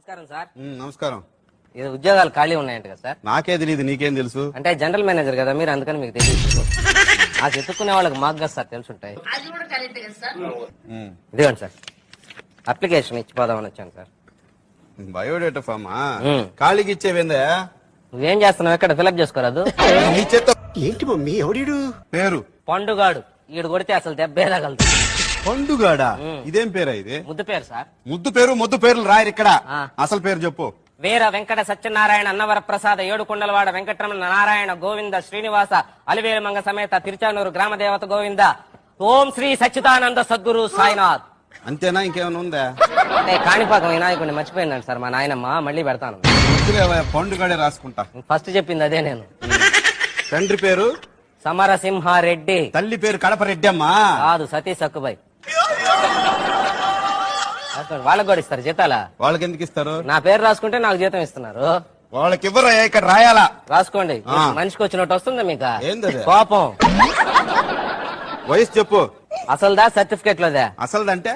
నమస్కారం సార్. నమస్కారం. ఇది ఉద్యోగాలు ఖాళీ ఉన్నాయంట కదా సార్? నాకే తెలియదు, నీకేం తెలుసు? అంటే జనరల్ మేనేజర్ కదా మీరు, అందుకని మీకు తెలియదు. నాకు ఎత్తుక్కునే వాళ్ళకి మాకు కదా సార్ తెలుసుంటాయి. ఇదిగోండి సార్, అప్లికేషన్ ఇచ్చిపోదామని వచ్చాను సార్. బయోడేటా ఫామా? ఖాళీకి ఇచ్చేవేందా? నువ్వేం చేస్తున్నావు? ఎక్కడ ఫిలప్ చేసుకోరాదు? నీ చేత్తో ఏంటి మమ్మీ ఎవడీడు? పేరు పండుగాడు. ఈడు కొడితే అసలు దెబ్బే తగలదు. పండుగాడా? ఇదేం పేరా ఇది? ముద్దు పేరు సార్. ముద్దు పేర్లు రాయరు ఇక్కడ. అసలు పేరు చెప్పు. వీర వెంకట సత్యనారాయణ అన్నవర ప్రసాద ఏడుకొండలవాడ వెంకటరమణ నారాయణ గోవింద శ్రీనివాస అలివేలుమంగ సమేత తిరుచానూరు గ్రామ దేవత గోవింద ఓం శ్రీ సచ్చిదానంద సద్గురు సాయినాథ్. అంతేనా? ఇంకేమైనా ఉందా? కాణిపాకం వినాయకుడిని మర్చిపోయినాడు సార్ మా నాయనమ్మ. మళ్ళీ పెడతాను. పండుగాడే రాసుకుంటా. ఫస్ట్ చెప్పింది అదే నేను. తండ్రి పేరు సమరసింహారెడ్డి. తల్లి పేరు కడపరెడ్డి అమ్మా. కాదు, సతీష్ సక్కుబాయ్. వాళ్ళకి కూడా ఇస్తారు జీతాలా? వాళ్ళకి ఎందుకు ఇస్తారు? నా పేరు రాసుకుంటే నాకు జీతం ఇస్తున్నారు. వాళ్ళకి ఇవ్వరా? ఇక్కడ రాయాలా? రాసుకోండి. మనిషికి వచ్చినట్టు వస్తుందా మీకు? ఏంది కోపం? వయసు చెప్పు. అసలుదా సర్టిఫికేట్ లోదా? అసలుదంటే?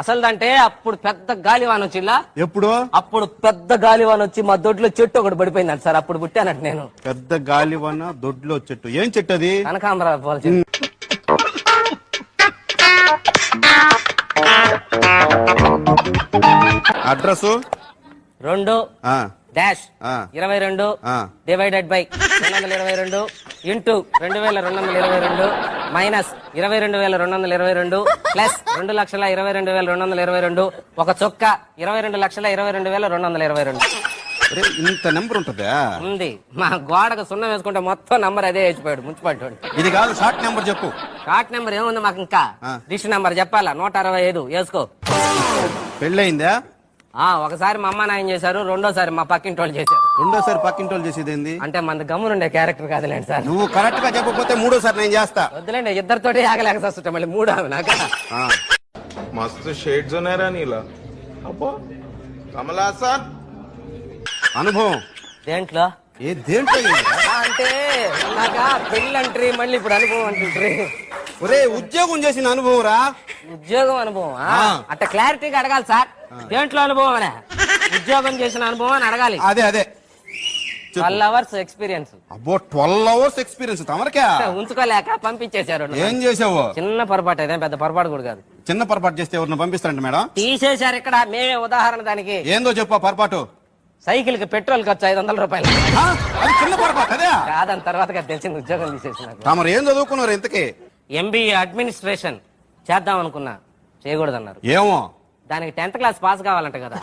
అసలుదంటే అప్పుడు పెద్ద గాలివాన్ వచ్చిలా. ఎప్పుడు? అప్పుడు పెద్ద గాలివాన్ వచ్చి మా దొడ్లో చెట్టు ఒకటి పడిపోయిందంట సార్. అప్పుడు పుట్టానంట నేను. పెద్ద గాలివాన దొడ్లో చెట్టు? ఏం చెట్టు అది? కనకాంబరాలు పూల చెట్టు. Address 2-22 divided by 222 into 2222 minus 22,222 plus 2,22,222 ఒక చొక్క 22,22,222 ఇంత నెంబర్ ఉంటదా? ఉంది. మా గోడకు సున్నం వేసుకుంటే మొత్తం నంబర్ అదే వేసిపోయాడు మున్సిపాలిటీ. ఇది కాదు, షార్ట్ నెంబర్ చెప్పు. షార్ట్ నెంబర్ ఏముంది మాకు? ఇంకా రిజిస్టర్ నెంబర్ చెప్పాలా? 165 వేసుకో. పెళ్ళయిందా? ఒకసారి మా అమ్మ నాయన చేశారు, రెండోసారి మా పక్కింటి వాళ్ళు చేశారు. రెండోసారి పక్కింటి వాళ్ళు చేసేది ఏంది? అంటే మన గమ్మునుండే క్యారెక్టర్ కాదులేండి సార్. నువ్వు కరెక్ట్ గా చెప్పకపోతే మూడోసారి నేను చేస్తా. వద్దులేండి, ఇద్దరితోటి ఆగలేక వస్తుంటా మళ్ళీ మూడు నాకు. मस्त शेड्स ఉన్నాయరా నీలా. అబ్బో కమలాసా అనుభవం దేంట్లో? దేంట్లో అంటే నాక పెళ్ళంట్రీ మళ్ళీ ఇప్పుడు అనుభవం అంటుంట్రీ. ఒరే, ఉద్యోగం చేసిన అనుభవం రా. ఉద్యోగం అనుభవం అట్ట క్లారిటీగా అడగాలి సార్. దేంట్లో అనుభవం అనే? ఉద్యోగం చేసిన అనుభవం అని అడగాలి. అదే 12 hours ఎక్స్పీరియన్స్. అబ్బో, 12 hours ఎక్స్పీరియన్స్ తమరికా? ఉంచుకోలేక పంపించేశారు. ఏం చేసావు? చిన్న పొరపాటు, అదే పెద్ద పొరపాటు కూడా కాదు. చిన్న పొరపాటు చేస్తే ఎవరిని పంపిస్తారంట మేడం? తీసేశారు ఇక్కడ. మేమే ఉదాహరణ దానికి. ఏందో చెప్పు పొరపాటు. సైకిల్ కి పెట్రోల్ ఖర్చు 500 రూపాయలు. అది చిన్న పొరపాటు అదే కాదని తర్వాత తెలిసింది. ఉద్యోగం తీసేసిన. తమరు ఏం చదువుకున్నారు ఇంతకీ? MBA అడ్మినిస్ట్రేషన్ చేద్దాం అనుకున్నా, చేయకూడదన్నారు. ఏమో, దానికి 10th క్లాస్ పాస్ కావాలంట కదా.